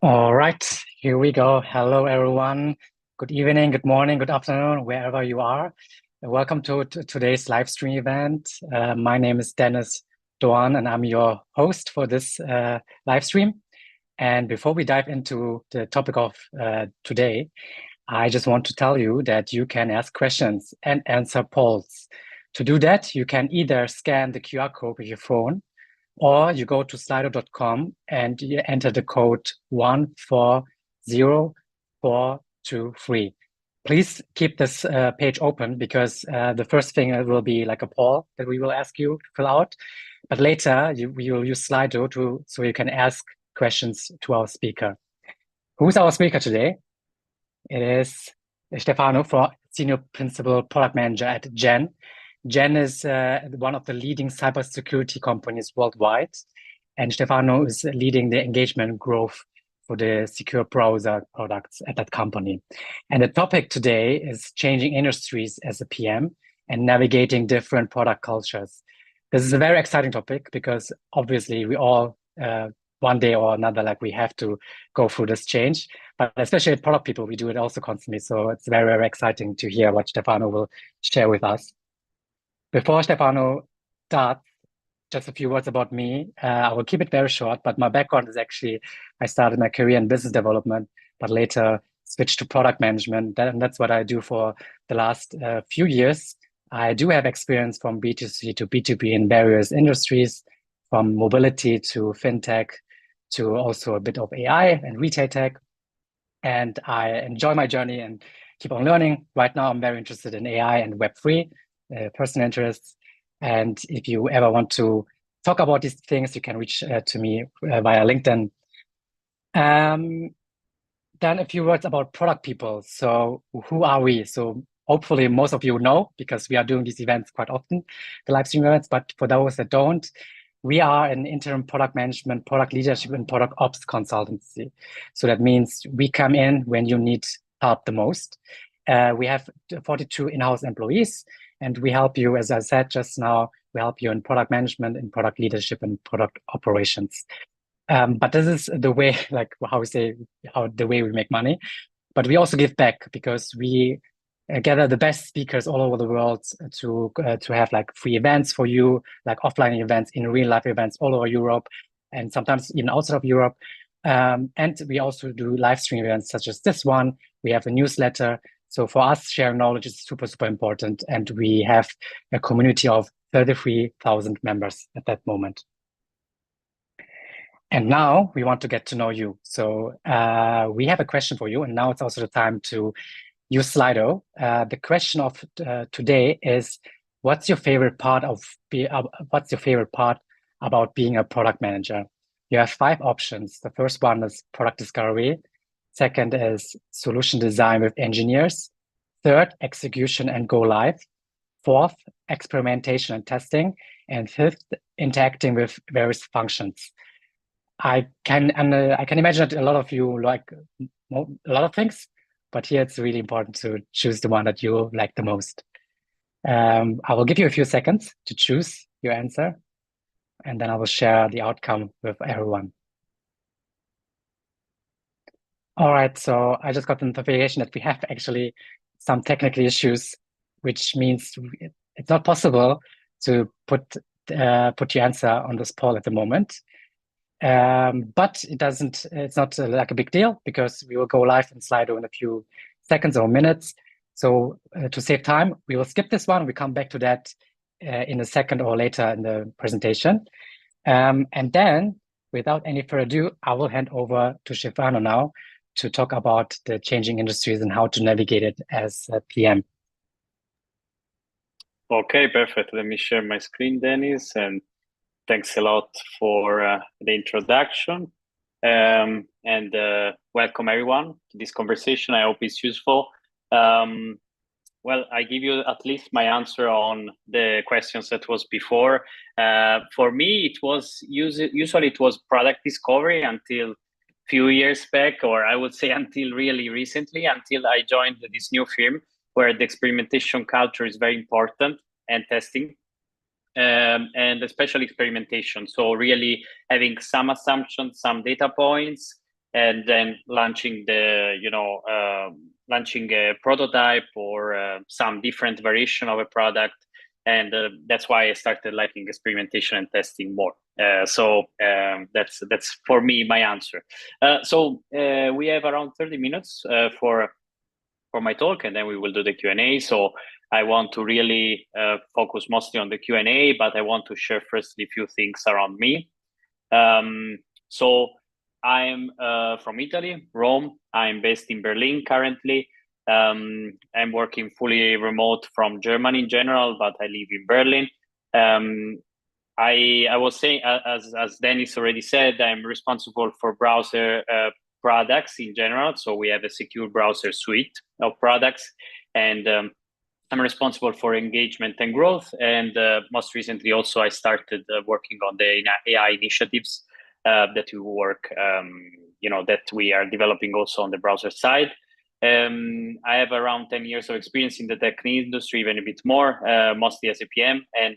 All right, here we go. Hello, everyone. Good evening, good morning, good afternoon, wherever you are. Welcome to today's live stream event. My name is Dennis Doan, and I'm your host for this live stream. And before we dive into the topic of today, I just want to tell you that you can ask questions and answer polls. To do that, you can either scan the QR code with your phone or you go to slido.com and you enter the code 140423. Please keep this page open because the first thing will be like a poll that we will ask you to fill out. But later we will use Slido so you can ask questions to our speaker. Who's our speaker today? It is Stefano, Senior Principal Product Manager at Gen. Gen is one of the leading cybersecurity companies worldwide, and Stefano is leading the engagement growth for the secure browser products at that company. And the topic today is changing industries as a PM and navigating different product cultures. This is a very exciting topic because obviously we all one day or another, like we have to go through this change. But especially product people, we do it also constantly. So it's very, very exciting to hear what Stefano will share with us. Before Stefano starts, just a few words about me. I will keep it very short, but my background is actually, I started my career in business development, but later switched to product management. And that's what I do for the last few years. I do have experience from B2C to B2B in various industries, from mobility to fintech to also a bit of AI and retail tech. And I enjoy my journey and keep on learning. Right now, I'm very interested in AI and Web3, personal interests. And if you ever want to talk about these things, you can reach to me via LinkedIn. Um, then a few words about product people. So who are we? So hopefully most of you know because we are doing these events quite often, the live stream events. But for those that don't, we are an interim product management, product leadership, and product ops consultancy. So that means we come in when you need help the most. We have 42 in-house employees, and we help you, as I said just now, we help you in product management, in product leadership, and product operations. But this is the way, like how we say, how the way we make money. But we also give back because we gather the best speakers all over the world to have like free events for you, like offline events, in real life events all over Europe, and sometimes even outside of Europe. And we also do live stream events such as this one. We have a newsletter. So for us, sharing knowledge is super, super important. And we have a community of 33,000 members at that moment. And now we want to get to know you. So we have a question for you. And now it's also the time to use Slido. The question of today is, what's your favorite part about being a product manager? You have 5 options. The first one is product discovery. Second is solution design with engineers. Third, execution and go live. Fourth, experimentation and testing. And fifth, interacting with various functions. I can imagine that a lot of you like a lot of things, but here it's really important to choose the one that you like the most. I will give you a few seconds to choose your answer, and then I will share the outcome with everyone. All right, so I just got the notification that we have actually some technical issues, which means it's not possible to put your answer on this poll at the moment. But it's not like a big deal because we will go live in Slido in a few seconds or minutes. So to save time, we will skip this one. We come back to that in a second or later in the presentation. And then without any further ado, I will hand over to Stefano now to talk about the changing industries and how to navigate it as a PM. Okay, perfect. Let me share my screen, Dennis, and thanks a lot for the introduction. And welcome everyone to this conversation. I hope it's useful. Well, I give you at least my answer on the questions that was before. For me, it was usually it was product discovery until few years back, or I would say until really recently, until I joined this new firm where the experimentation culture is very important and testing. And especially experimentation. So really having some assumptions, some data points, and then launching launching a prototype or some different variation of a product. And that's why I started liking experimentation and testing more. So that's for me my answer. So we have around 30 minutes for my talk, and then we will do the Q&A. So I want to really focus mostly on the Q&A, but I want to share firstly a few things around me. So I'm from Italy, Rome. I'm based in Berlin currently. I'm working fully remote from Germany in general, but I live in Berlin. I was saying, as Dennis already said, I'm responsible for browser products in general. So we have a secure browser suite of products, and I'm responsible for engagement and growth. And most recently, also, I started working on the AI initiatives that we work, that we are developing also on the browser side. I have around 10 years of experience in the tech industry, even a bit more, mostly as a PM. And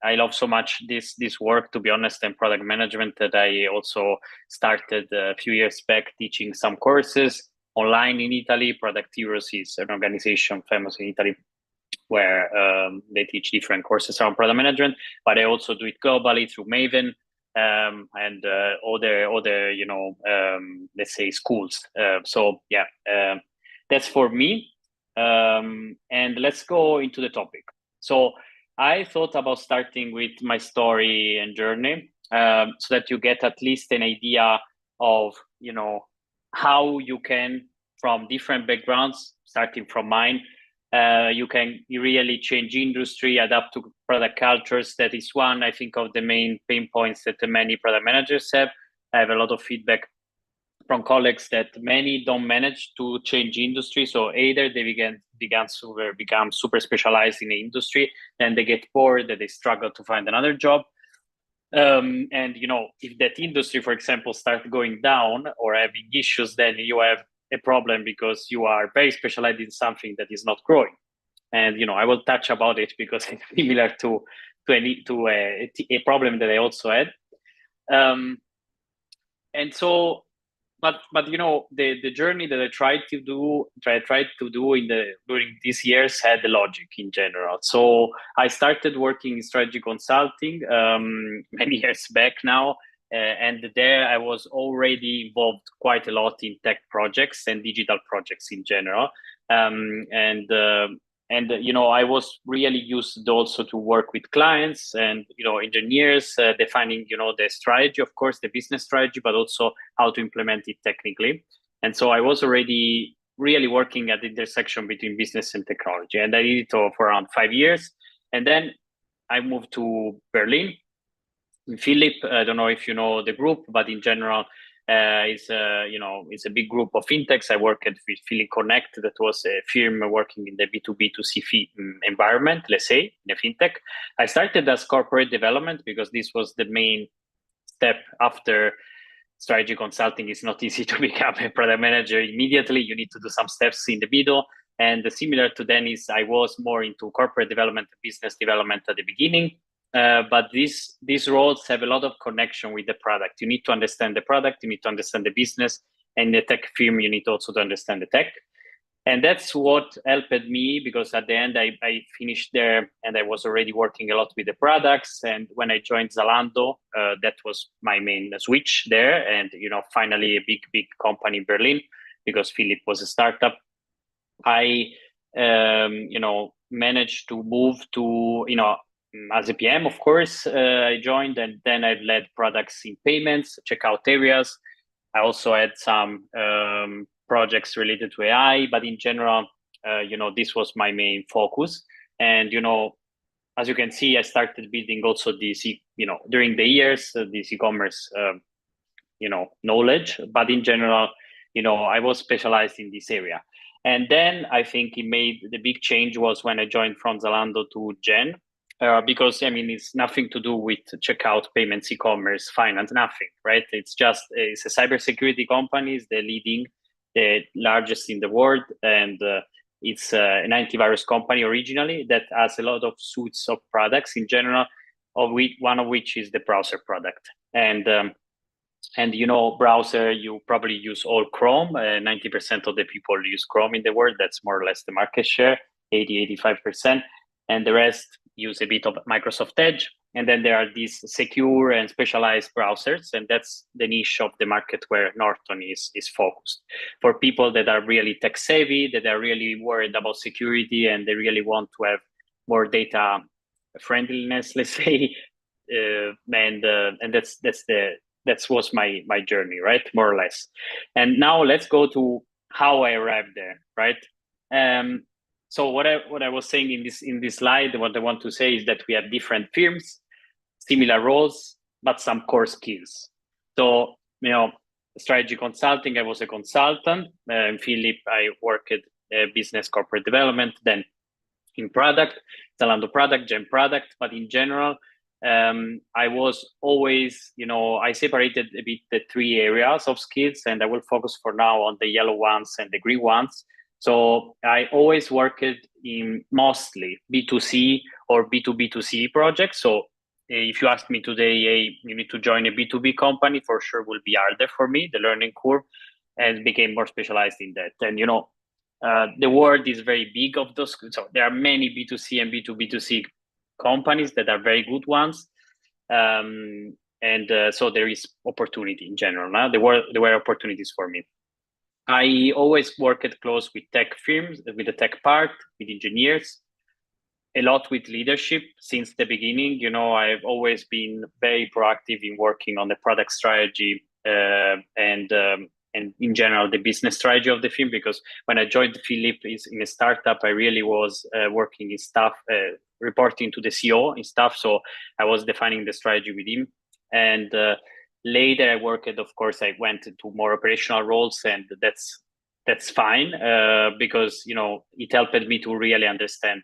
I love so much this work, to be honest, and product management, that I also started a few years back teaching some courses online in Italy. Product Heroes is an organization famous in Italy where they teach different courses around product management, but I also do it globally through Maven and other let's say schools. So yeah, that's for me. And let's go into the topic. So I thought about starting with my story and journey, so that you get at least an idea of how you can, from different backgrounds, starting from mine, you can really change industry, adapt to product cultures. That is one, I think, of the main pain points that many product managers have. I have a lot of feedback from colleagues that many don't manage to change industry. So either they become super specialized in the industry, then they get bored, that they struggle to find another job. And if that industry, for example, starts going down or having issues, then you have a problem because you are very specialized in something that is not growing. And I will touch about it because it's similar to a problem that I also had. And so, but the journey that I tried to do during these years had the logic in general. So I started working in strategy consulting many years back now. And there I was already involved quite a lot in tech projects and digital projects in general. I was really used also to work with clients and engineers, defining the strategy, of course, the business strategy, but also how to implement it technically. And so I was already really working at the intersection between business and technology, and I did it for around 5 years. And then I moved to Berlin. finleap, I don't know if you know the group, but in general, it's a big group of fintechs. I worked with Feeling Connect, that was a firm working in the B2B2C environment, let's say, in a fintech. I started as corporate development because this was the main step after strategy consulting. It's not easy to become a product manager immediately. You need to do some steps in the middle. And similar to Dennis, I was more into corporate development and business development at the beginning. But these roles have a lot of connection with the product. You need to understand the product, you need to understand the business, and the tech firm, you need also to understand the tech. And that's what helped me, because at the end I finished there and I was already working a lot with the products. And when I joined Zalando, that was my main switch there. And, finally a big company in Berlin, because finleap was a startup. I, managed to move to, as a PM, of course, I joined, and then I've led products in payments, checkout areas. I also had some projects related to AI, but in general, this was my main focus. And, as you can see, I started building also this, during the years, this e-commerce, knowledge. But in general, I was specialized in this area. And then I think it made the big change was when I joined from Zalando to Gen. Because it's nothing to do with checkout, payments, e-commerce, finance, nothing, right? It's a cybersecurity company, it's the largest in the world, and it's an antivirus company originally that has a lot of suites of products in general, one of which is the browser product. And And browser, you probably use all Chrome. 90% of the people use Chrome in the world. That's more or less the market share, 85%. And the rest use a bit of Microsoft Edge. And then there are these secure and specialized browsers. And that's the niche of the market where Norton is focused. For people that are really tech savvy, that are really worried about security, and they really want to have more data friendliness, let's say. And that was my journey, right? More or less. And now let's go to how I arrived there, right? So what I was saying in this slide, what I want to say is that we have different firms, similar roles, but some core skills. So strategy consulting, I was a consultant. In finleap, I worked business corporate development, then in product, Zalando product, Gem product, but in general, I was always, I separated a bit the three areas of skills, and I will focus for now on the yellow ones and the green ones. So I always worked in mostly B2C or B2B2C projects. So if you ask me today, hey, you need to join a B2B company, for sure will be harder for me, the learning curve, and became more specialized in that. And, the world is very big of those. So there are many B2C and B2B2C companies that are very good ones. So there is opportunity in general. Now there were opportunities for me. I always worked close with tech firms, with the tech part, with engineers, a lot with leadership since the beginning. I've always been very proactive in working on the product strategy and in general the business strategy of the firm, because when I joined finleap in a startup, I really was working in stuff, reporting to the CEO and stuff. So I was defining the strategy with him. And later I worked, of course, I went to more operational roles, and that's fine because, it helped me to really understand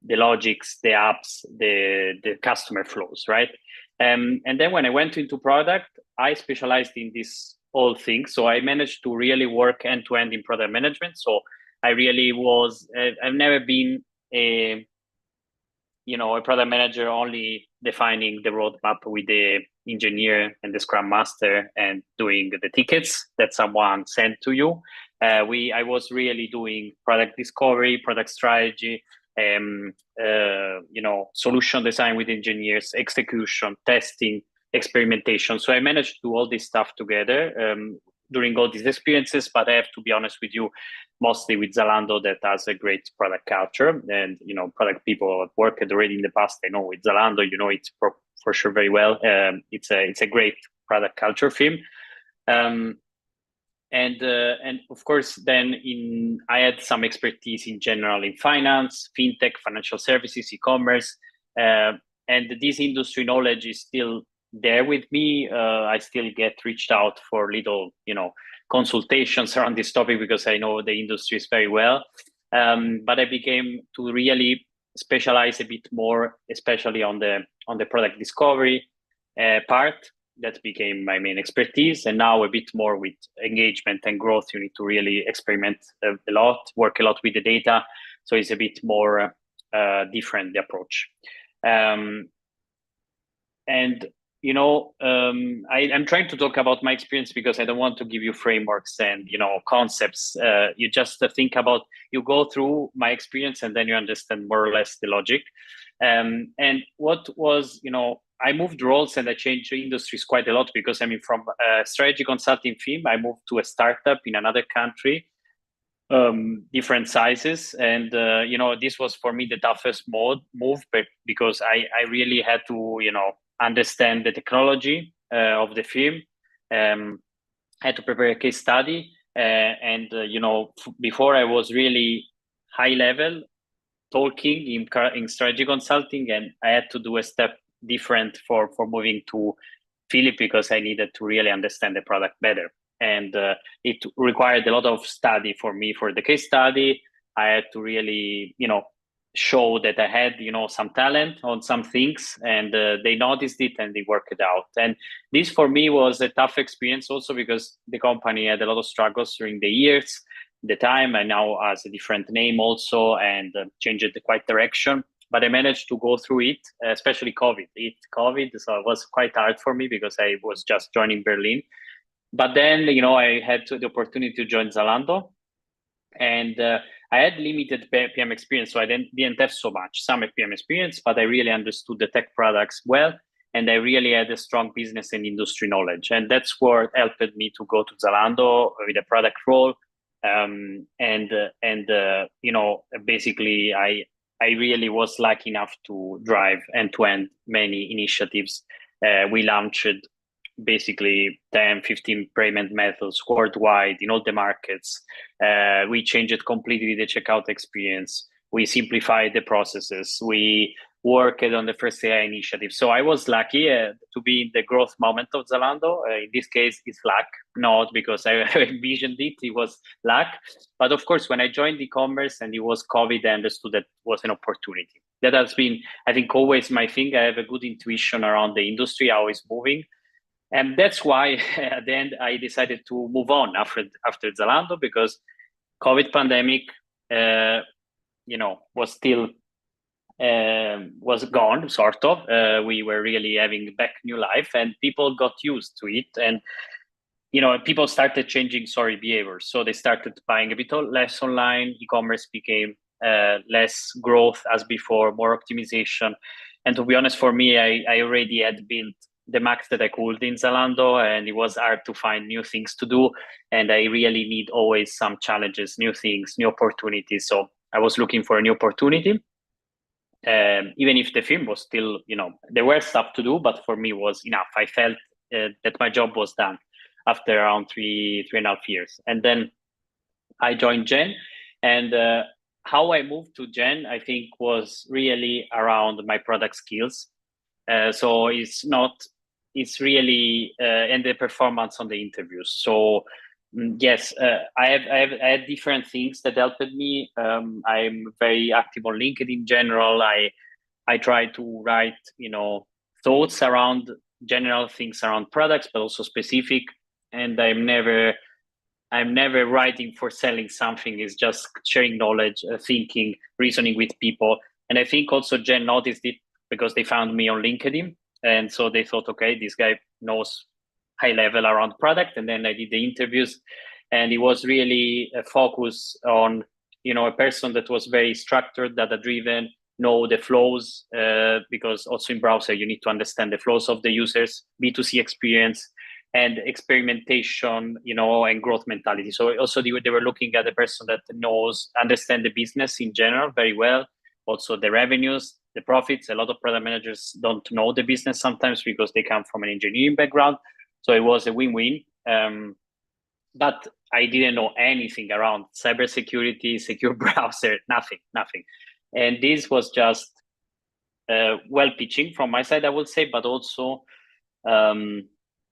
the logics, the apps, the customer flows, right? And then when I went into product, I specialized in this whole thing. So I managed to really work end to end in product management. So I really I've never been a product manager only defining the roadmap with the engineer and the scrum master and doing the tickets that someone sent to you. I was really doing product discovery, product strategy, solution design with engineers, execution, testing, experimentation. So I managed to do all this stuff together during all these experiences. But I have to be honest with you, mostly with Zalando, that has a great product culture, and product people have worked already in the past. I know with Zalando, it's for sure very well. It's a great product culture firm. And of course, then I had some expertise in general in finance, fintech, financial services, e-commerce, and this industry knowledge is still there with me. I still get reached out for little, consultations around this topic because I know the industries very well. But I became to really specialize a bit more, especially on the product discovery part. That became my main expertise. And now a bit more with engagement and growth. You need to really experiment a lot, work a lot with the data. So it's a bit more different, the approach. I'm trying to talk about my experience because I don't want to give you frameworks and, concepts. You just think about, you go through my experience and then you understand more or less the logic. And what was, I moved roles and I changed industries quite a lot because from a strategy consulting firm, I moved to a startup in another country, different sizes. And, this was for me the toughest move because I really had to, understand the technology of the firm. I had to prepare a case study. Before I was really high level talking in strategy consulting, and I had to do a step different for moving to finleap because I needed to really understand the product better. And it required a lot of study for me for the case study. I had to really, show that I had, some talent on some things, and they noticed it and they worked it out. And this for me was a tough experience also because the company had a lot of struggles during the years, the time, and now has a different name also, and changed quite direction. but I managed to go through it, especially COVID. So it was quite hard for me because I was just joining Berlin. But then, I had the opportunity to join Zalando, and I had limited PM experience, so I didn't have so much some PM experience, but I really understood the tech products well, and I really had a strong business and industry knowledge, and that's what helped me to go to Zalando with a product role. Basically, I really was lucky enough to drive end-to-end many initiatives. We launched basically 10, 15 payment methods worldwide in all the markets. We changed completely the checkout experience. We simplified the processes. We worked on the first AI initiative. So I was lucky to be in the growth moment of Zalando. In this case, it's luck, not because I envisioned it. It was luck. But of course, when I joined e-commerce and it was COVID, I understood that was an opportunity. That has been, I think, always my thing. I have a good intuition around the industry, how it's moving. And that's why at the end I decided to move on after Zalando, because COVID pandemic, was still was gone, sort of. We were really having back new life, and people got used to it. And people started changing behaviors. So they started buying a bit less online. E-commerce became less growth as before, more optimization. And to be honest, for me, I already had built the max that I could in Zalando, and it was hard to find new things to do. And I really need always some challenges, new things, new opportunities. So I was looking for a new opportunity. Even if the film was still, there were stuff to do, but for me it was enough. I felt that my job was done after around 3.5 years. And then I joined Gen, and how I moved to Gen, I think, was really around my product skills. So it's really and the performance on the interviews. So yes, I had different things that helped me. I'm very active on LinkedIn in general. I try to write, thoughts around general things around products, but also specific. And I'm never writing for selling something. It's just sharing knowledge, thinking, reasoning with people. And I think also Jen noticed it because they found me on LinkedIn. And so they thought, okay, this guy knows high level around product. And then I did the interviews, and it was really a focus on, a person that was very structured, data driven, know the flows, because also in browser, you need to understand the flows of the users, B2C experience, and experimentation, and growth mentality. So also they were looking at a person that understand the business in general very well, also the revenues, the profits. A lot of product managers don't know the business sometimes because they come from an engineering background. So it was a win-win. But I didn't know anything around cybersecurity, secure browser, nothing. And this was just well pitching from my side, I would say, but also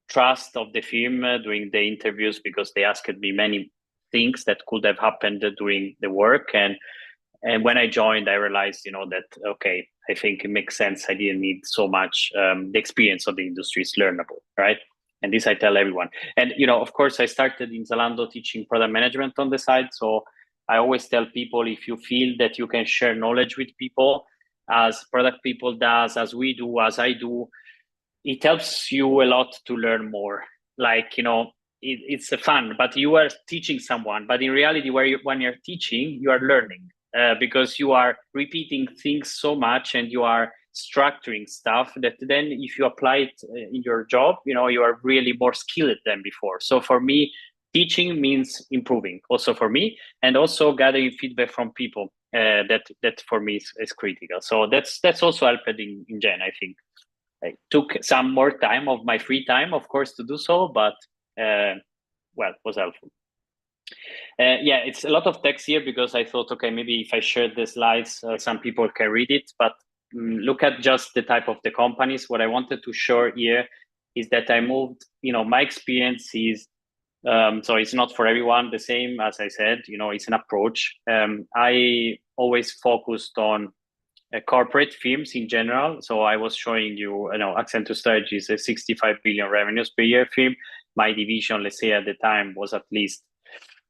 trust of the firm during the interviews, because they asked me many things that could have happened during the work. And when I joined, I realized, that, okay, I think it makes sense. I didn't need so much. The experience of the industry is learnable, right? And this I tell everyone. And, of course, I started in Zalando teaching product management on the side. So I always tell people, if you feel that you can share knowledge with people, as product people does, as we do, as I do, it helps you a lot to learn more. Like, it's fun, but you are teaching someone. But in reality, when you're teaching, you are learning, because you are repeating things so much and you are structuring stuff that then if you apply it in your job, you are really more skilled than before. So for me, teaching means improving also for me, and also gathering feedback from people. That for me is critical. So that's also helped in Gen, I think. I took some more time of my free time, of course, to do so, but was helpful. It's a lot of text here because I thought, okay, maybe if I share the slides, some people can read it, but look at just the type of the companies. What I wanted to show here is that I moved, my experience is, so it's not for everyone the same, as I said, it's an approach. I always focused on corporate firms in general. So I was showing you, Accenture Strategy is a 65 billion revenues per year firm. My division, let's say at the time, was at least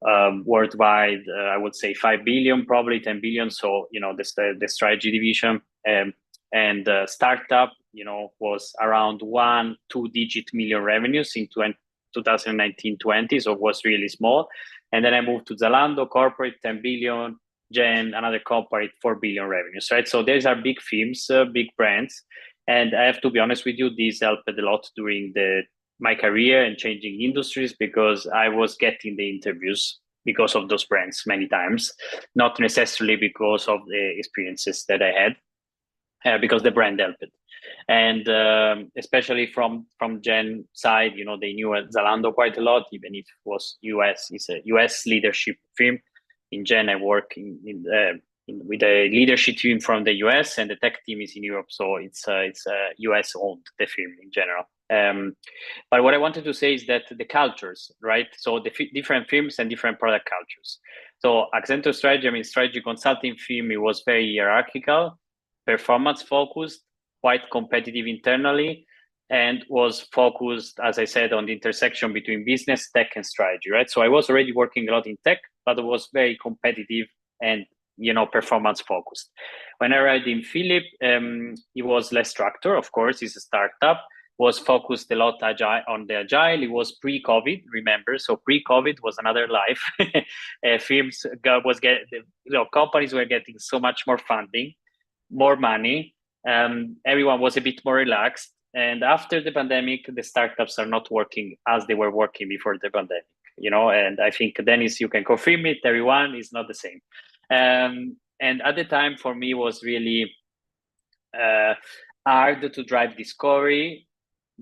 worldwide, I would say 5 billion, probably 10 billion. So, the strategy division. And startup, was around 1-2 digit million revenues in 2019-20, so it was really small. And then I moved to Zalando, corporate, 10 billion, Gen, another corporate, 4 billion revenues, right? So these are big firms, big brands. And I have to be honest with you, these helped a lot during my career and changing industries, because I was getting the interviews because of those brands many times, not necessarily because of the experiences that I had, because the brand helped. And especially from Gen side, they knew Zalando quite a lot, even if it was US. It's a US leadership firm. In Gen, I work with a leadership team from the US, and the tech team is in Europe. So it's US owned, the firm in general. But what I wanted to say is that the cultures, right? So the different firms and different product cultures. So Accenture Strategy, strategy consulting firm, it was very hierarchical, performance focused, quite competitive internally, and was focused, as I said, on the intersection between business, tech, and strategy, right? So I was already working a lot in tech, but it was very competitive and performance focused. When I arrived in finleap, it was less structured. Of course, it's a startup. Was focused a lot on the agile. It was pre-COVID, remember? So pre-COVID was another life. Firms companies were getting so much more funding, more money. Everyone was a bit more relaxed. And after the pandemic, the startups are not working as they were working before the pandemic. And I think, Dennis, you can confirm it. Everyone is not the same. And at the time, for me, was really hard to drive discovery.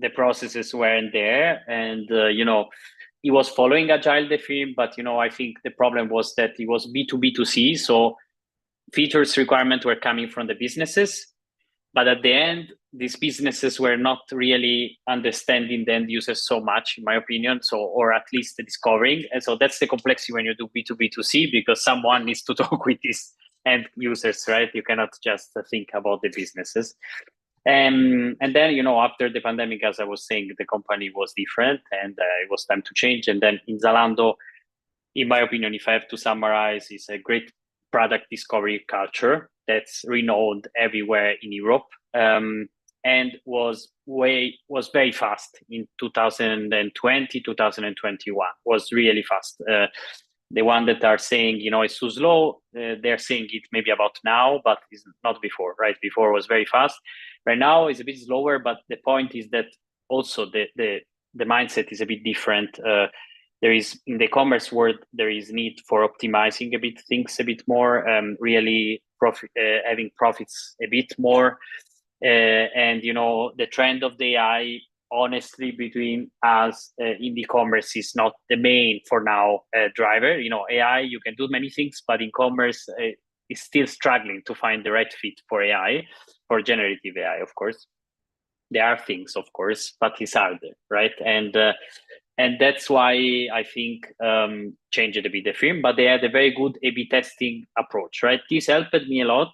The processes weren't there, and it was following agile, the firm, but I think the problem was that it was B2B2C, so features requirements were coming from the businesses, but at the end, these businesses were not really understanding the end users so much, in my opinion, or at least the discovering. And so that's the complexity when you do B2B2C, because someone needs to talk with these end users, right? You cannot just think about the businesses. And then, after the pandemic, as I was saying, the company was different, and it was time to change. And then in Zalando, in my opinion, if I have to summarize, it's a great product discovery culture that's renowned everywhere in Europe, and was very fast in 2020, 2021, was really fast. The one that are saying, it's too slow, they're saying it maybe about now, but it's not before, right? Before was very fast. Right now it's a bit slower, but the point is that also the mindset is a bit different. There is, in the commerce world, there is need for optimizing a bit things a bit more, really having profits a bit more. And, the trend of the AI, honestly, between us in the commerce is not the main for now driver. AI, you can do many things, but in commerce is still struggling to find the right fit for AI, for generative AI, of course. There are things, of course, but it's harder, right? And that's why I think changed a bit the firm, but they had a very good A/B testing approach, right? This helped me a lot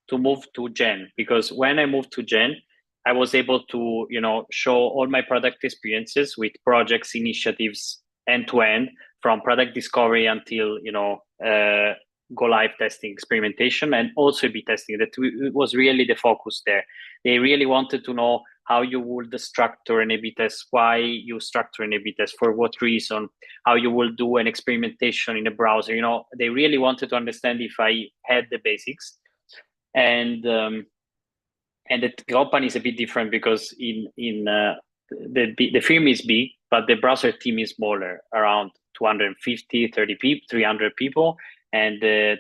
to move to Gen, because when I moved to Gen, I was able to, show all my product experiences with projects, initiatives, end to end, from product discovery until, go live testing, experimentation, and also A/B testing. That was really the focus there. They really wanted to know how you would structure an A/B test, why you structure an A/B test, for what reason, how you will do an experimentation in a browser. They really wanted to understand if I had the basics. And the company is a bit different, because the firm is big, but the browser team is smaller, around 250, 300 people, and the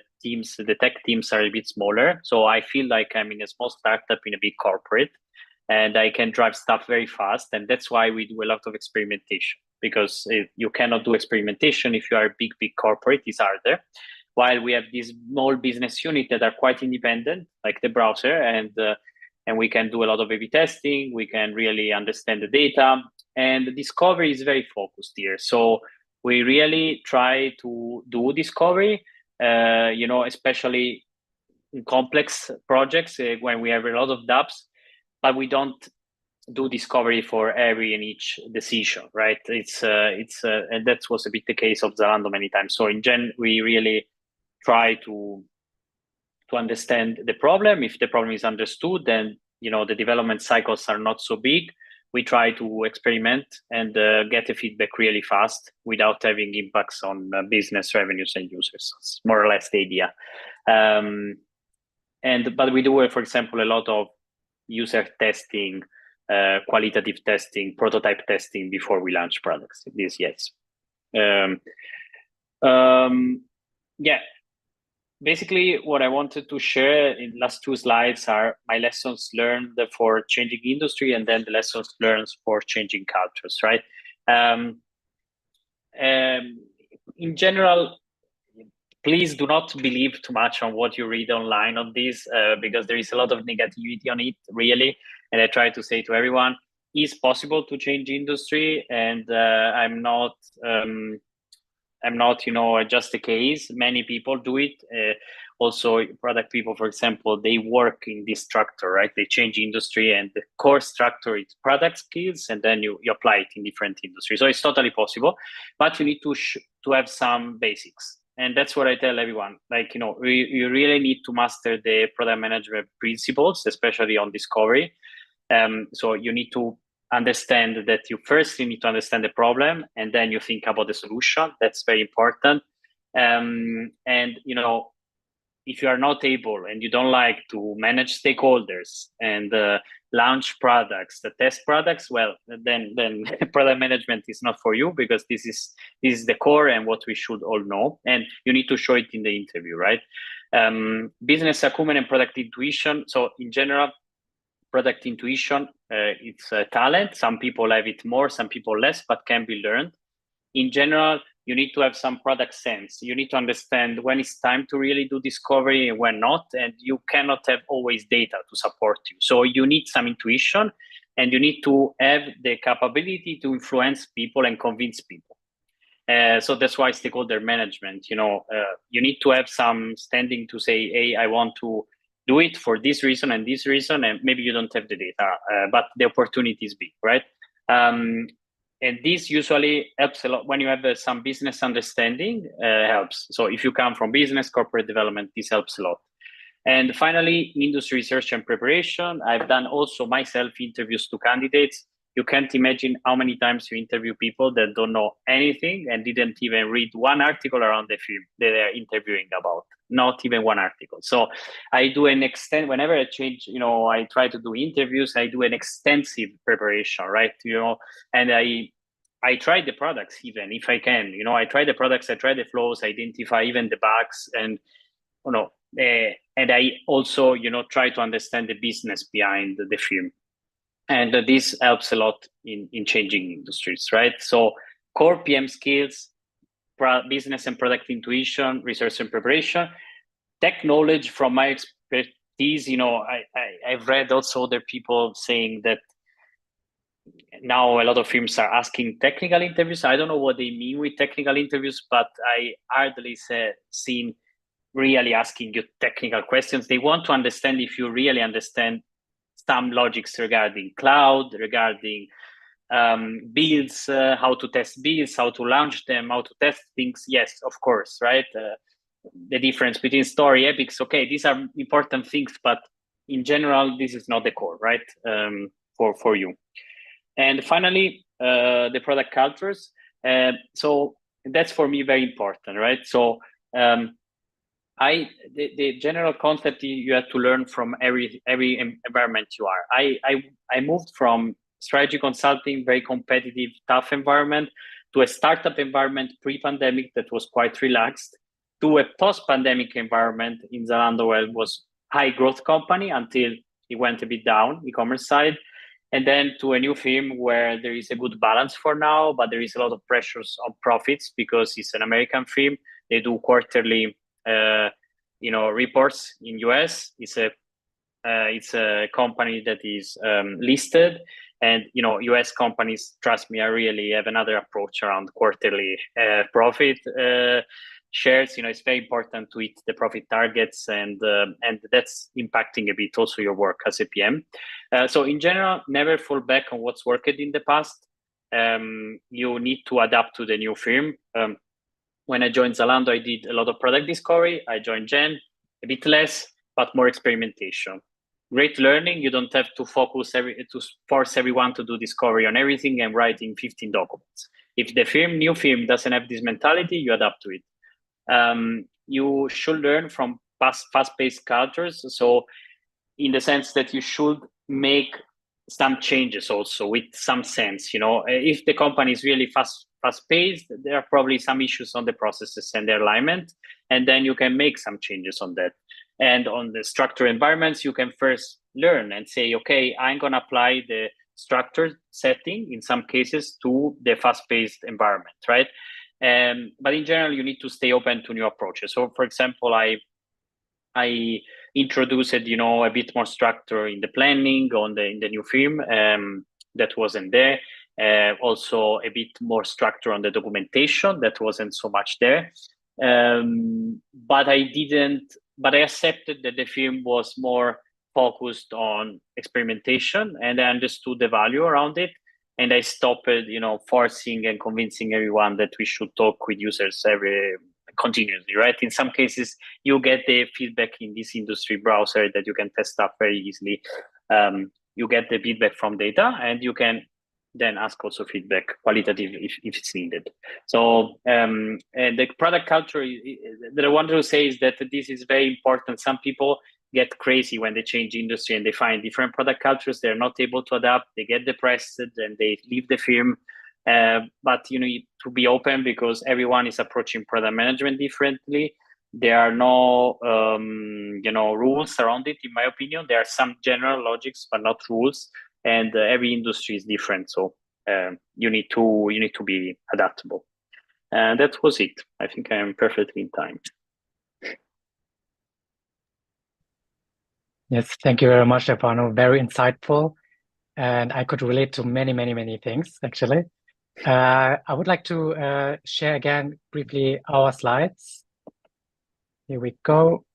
tech teams are a bit smaller. So I feel like I'm in a small startup in a big corporate, and I can drive stuff very fast. And that's why we do a lot of experimentation, because if you cannot do experimentation if you are a big corporate, it's harder. While we have these small business units that are quite independent, like the browser, and we can do a lot of A/B testing. We can really understand the data, and the discovery is very focused here. So we really try to do discovery, especially in complex projects when we have a lot of dApps, but we don't do discovery for every and each decision, right? And that was a bit the case of Zalando many times. So in Gen, we really try to to understand the problem. If the problem is understood, then the development cycles are not so big. We try to experiment and get the feedback really fast without having impacts on business revenues and users. It's more or less the idea. But we do, for example, a lot of user testing, qualitative testing, prototype testing before we launch products. This, yes. Yeah. Basically, what I wanted to share in the last 2 slides are my lessons learned for changing industry, and then the lessons learned for changing cultures, right? In general, please do not believe too much on what you read online on this, because there is a lot of negativity on it, really. And I try to say to everyone, it's possible to change industry, and I'm not just a case. Many people do it. Also, product people, for example, they work in this structure, right? They change industry, and the core structure is product skills, and then you apply it in different industries. So it's totally possible, but you need to have some basics. And that's what I tell everyone. Like, you really need to master the product management principles, especially on discovery. So you need to understand that you need to understand the problem, and then you think about the solution. That's very important. And if you are not able and you don't like to manage stakeholders and launch products, test products, well, then product management is not for you, because this is the core and what we should all know, and you need to show it in the interview, right? Business acumen and product intuition. So in general, product intuition, it's a talent. Some people have it more, some people less, but can be learned. In general, you need to have some product sense. You need to understand when it's time to really do discovery and when not, and you cannot have always data to support you. So you need some intuition, and you need to have the capability to influence people and convince people. So that's why stakeholder management, you need to have some standing to say, hey, I want to do it for this reason and this reason, and maybe you don't have the data, but the opportunity is big, right? And this usually helps a lot when you have some business understanding, helps. So if you come from business, corporate development, this helps a lot. And finally, industry research and preparation. I've done also myself interviews to candidates. You can't imagine how many times you interview people that don't know anything and didn't even read one article around the field that they're interviewing about, not even one article. So I do whenever I change, I try to do interviews, I do an extensive preparation, right? And I try the products even if I can, I try the products, I try the flows, identify even the bugs, and, and I also, try to understand the business behind the film. And this helps a lot in changing industries, right? So core PM skills, business and product intuition, research and preparation, tech knowledge. From my expertise, I've read also other people saying that now a lot of firms are asking technical interviews. I don't know what they mean with technical interviews, but I hardly seen really asking you technical questions. They want to understand if you really understand some logics regarding cloud, regarding builds, how to test builds, how to launch them, how to test things. Yes, of course, right? The difference between story, epics, okay, these are important things, but in general, this is not the core, right? For you. And finally, the product cultures. So that's for me very important, right? So the general concept you have to learn from every environment you are. I moved from strategy consulting, very competitive, tough environment, to a startup environment pre-pandemic that was quite relaxed, to a post-pandemic environment in Zalando, where it was high growth company until it went a bit down, e-commerce side, and then to a new firm where there is a good balance for now, but there is a lot of pressures on profits because it's an American firm. They do quarterly reports in US. It's a company that is listed, and US companies, trust me, I really have another approach around quarterly profit shares. It's very important to hit the profit targets, and that's impacting a bit also your work as a PM. So in general, never fall back on what's worked in the past. You need to adapt to the new firm. When I joined Zalando, I did a lot of product discovery. I joined Gen, a bit less. but more experimentation. Great learning, you don't have to to force everyone to do discovery on everything and write in 15 documents. If the new firm doesn't have this mentality, you adapt to it. You should learn from fast-paced cultures. So in the sense that you should make some changes also with some sense, if the company is really fast-paced, there are probably some issues on the processes and the alignment, and then you can make some changes on that. And on the structured environments, you can first learn and say, okay, I'm going to apply the structured setting in some cases to the fast-paced environment, right? But in general, you need to stay open to new approaches. So, for example, I introduced, a bit more structure in the planning in the new firm that wasn't there. Also, a bit more structure on the documentation that wasn't so much there. But I accepted that the firm was more focused on experimentation, and I understood the value around it. And I stopped, forcing and convincing everyone that we should talk with users continuously, right? In some cases, you get the feedback in this industry browser that you can test stuff very easily. You get the feedback from data, and you can then ask also feedback qualitative if it's needed. So and the product culture that I want to say is that this is very important. Some people get crazy when they change industry and they find different product cultures. They're not able to adapt. They get depressed and they leave the firm. But you need to be open because everyone is approaching product management differently. There are no rules around it. In my opinion, there are some general logics, but not rules. And every industry is different, so you need to be adaptable. And that was it. I think I am perfectly in time. Yes, thank you very much, Stefano. Very insightful, and I could relate to many, many, many things actually. I would like to share again briefly our slides. Here we go.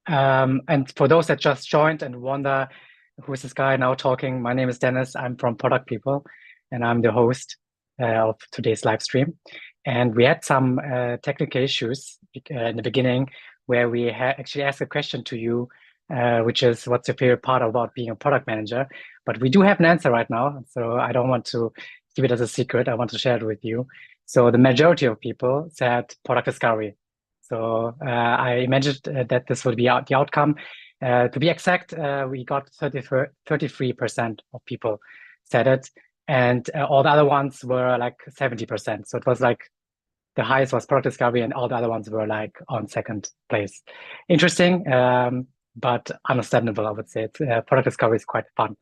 And for those that just joined and wonder who's this guy now talking, my name is Dennis. I'm from Product People, and I'm the host of today's live stream. And we had some technical issues in the beginning where we actually asked a question to you, which is what's your favorite part about being a product manager? But we do have an answer right now, so I don't want to keep it as a secret. I want to share it with you. So the majority of people said product discovery. So I imagined that this would be the outcome. To be exact, we got 33% of people said it, and all the other ones were like 70%. So it was like the highest was product discovery, and all the other ones were like on second place. Interesting, but understandable, I would say. Product discovery is quite fun.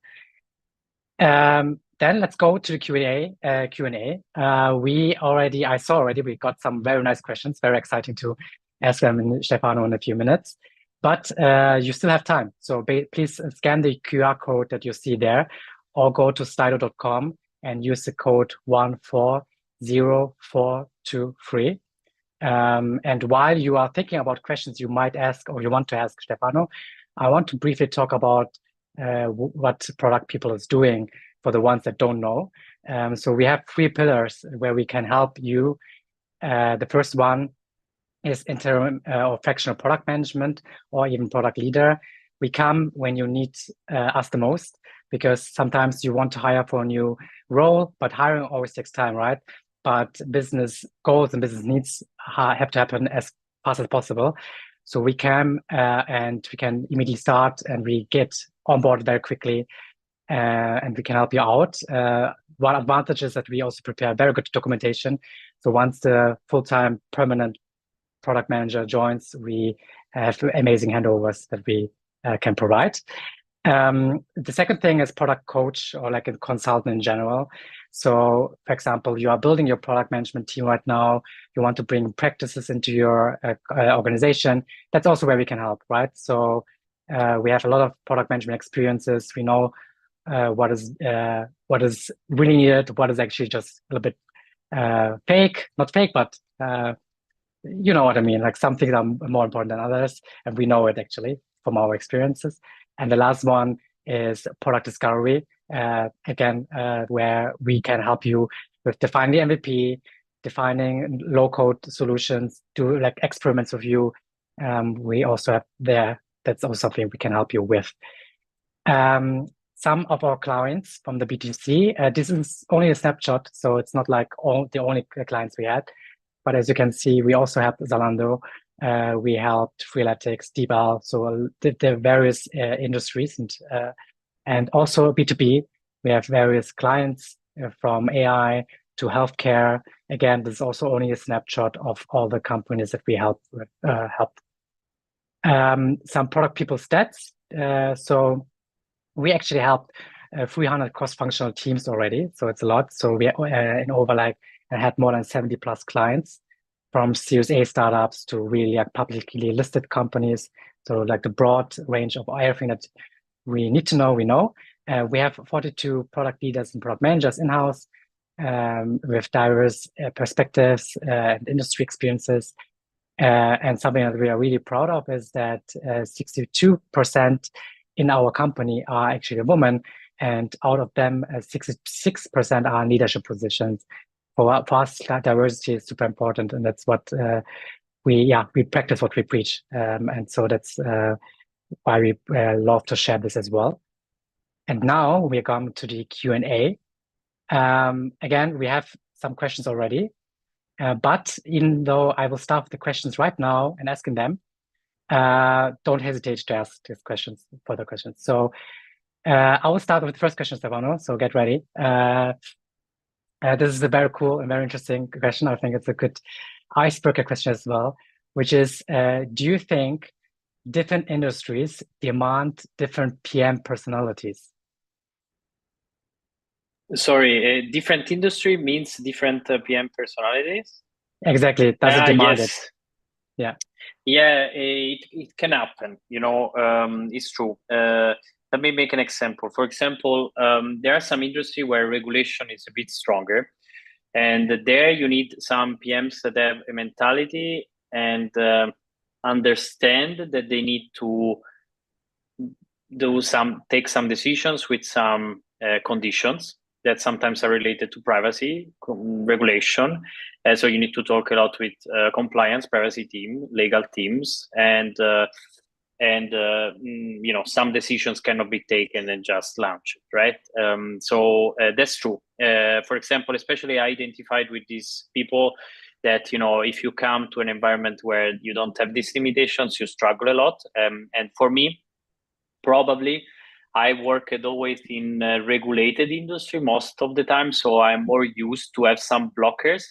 Then let's go to the Q&A. I saw already we got some very nice questions. Very exciting to ask them Stefano in a few minutes. But you still have time. So please scan the QR code that you see there, or go to slido.com and use the code 140423. And while you are thinking about questions you might ask or you want to ask Stefano, I want to briefly talk about what Product People is doing for the ones that don't know. So we have 3 pillars where we can help you. The first one is interim or fractional product management, or even product leader. We come when you need us the most, because sometimes you want to hire for a new role, but hiring always takes time, right? But business goals and business needs have to happen as fast as possible. So we can and we can immediately start, and we get on board very quickly, and we can help you out. One advantage is that we also prepare very good documentation. So once the full-time permanent product manager joins, we have amazing handovers that we can provide. The second thing is product coach, or like a consultant in general. So for example, you are building your product management team right now. You want to bring practices into your organization. That's also where we can help, right? So we have a lot of product management experiences. We know what is really needed, what is actually just a little bit fake, not fake, but you know what I mean? Like some things are more important than others, and we know it actually from our experiences. And the last one is product discovery, again, where we can help you with defining the MVP, defining low-code solutions, do like experiments with you. We also have there that's also something we can help you with. Some of our clients from the BTC, this is only a snapshot, so it's not like the only clients we had. But as you can see, we also have Zalando. We helped Freeletics, Dbal, so the various industries, and also B2B. We have various clients from AI to healthcare. Again, this is also only a snapshot of all the companies that we helped. Some product people stats. So we actually helped 300 cross-functional teams already. So it's a lot. So we in over had more than 70 plus clients, from Series A startups to really publicly listed companies. So like the broad range of everything that we need to know, we know. We have 42 product leaders and product managers in-house with diverse perspectives and industry experiences. And something that we are really proud of is that 62% in our company are actually women, and out of them, 66% are in leadership positions. For us, diversity is super important, and that's what we practice what we preach, and so that's why we love to share this as well. And now we are going to the Q&A. Again, we have some questions already, but even though I will start with the questions right now and asking them, don't hesitate to ask these questions, further questions. So I will start with the first question, Stefano, so get ready. This is a very cool and very interesting question. I think it's a good icebreaker question as well, which is, do you think different industries demand different PM personalities? Sorry, a different industry means different PM personalities? Exactly. Does it demand yes. it? Yeah. Yeah, it can happen. It's true. Let me make an example. For example, there are some industry where regulation is a bit stronger, and there you need some PMs that have a mentality and understand that they need to take some decisions with some conditions that sometimes are related to privacy regulation. So you need to talk a lot with compliance, privacy team, legal teams, and some decisions cannot be taken and just launched, right? So that's true. For example, especially I identified with these people that, if you come to an environment where you don't have these limitations, you struggle a lot. And for me, probably I worked always in a regulated industry most of the time, so I'm more used to have some blockers.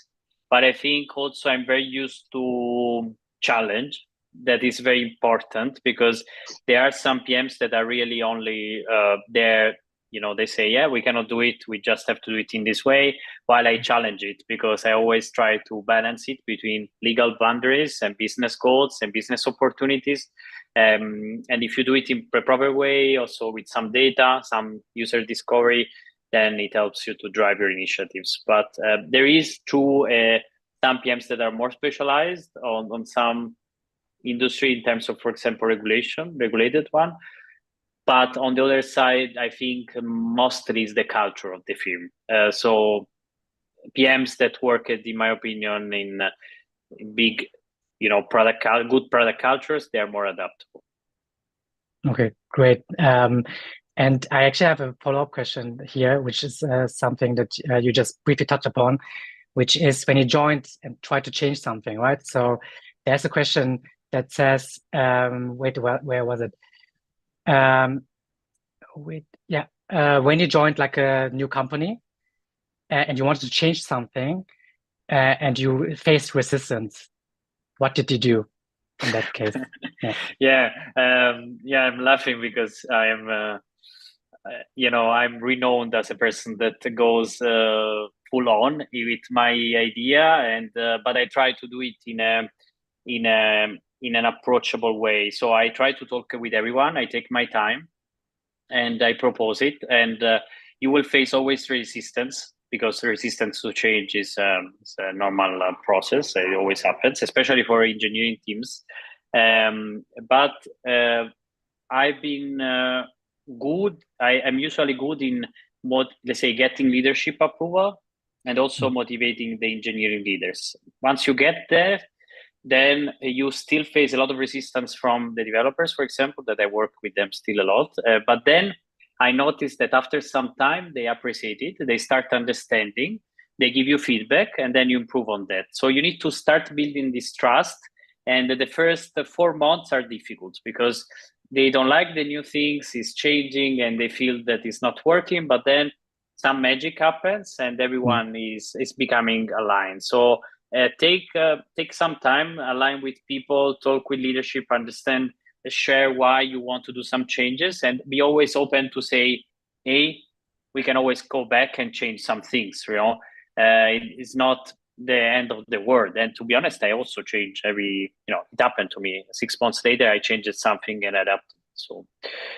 But I think also I'm very used to challenge. That is very important, because there are some PMs that are really only there. They say, yeah, we cannot do it. We just have to do it in this way. While I challenge it, because I always try to balance it between legal boundaries and business goals and business opportunities. And if you do it in a proper way, also with some data, some user discovery, then it helps you to drive your initiatives. But there is true some PMs that are more specialized on some industry in terms of, for example, regulated one. But on the other side, I think mostly is the culture of the firm. So PMs that work, in my opinion, in big, good product cultures, they are more adaptable. Okay, great. And I actually have a follow-up question here, which is something that you just briefly touched upon, which is when you joined and tried to change something, right? So there's a question that says, where was it? When you joined like a new company and you wanted to change something and you faced resistance, what did you do in that case? I'm laughing because I am, I'm renowned as a person that goes full on with my idea, and but I try to do it in an approachable way. So I try to talk with everyone. I take my time and I propose it, and you will face always resistance, because resistance to change is a normal process. It always happens, especially for engineering teams. But I've been good. I'm usually good in let's say getting leadership approval and also motivating the engineering leaders. Once you get there, then you still face a lot of resistance from the developers, for example, that I work with them still a lot. But then I noticed that after some time, they appreciate it, they start understanding, they give you feedback, and then you improve on that. So you need to start building this trust. And the first 4 months are difficult because they don't like the new things, it's changing, and they feel that it's not working. But then some magic happens, and everyone is becoming aligned. So take some time, align with people, talk with leadership, understand, share why you want to do some changes, and be always open to say, hey, we can always go back and change some things. It's not the end of the world. And to be honest, I also change it happened to me 6 months later, I changed something and adapted. So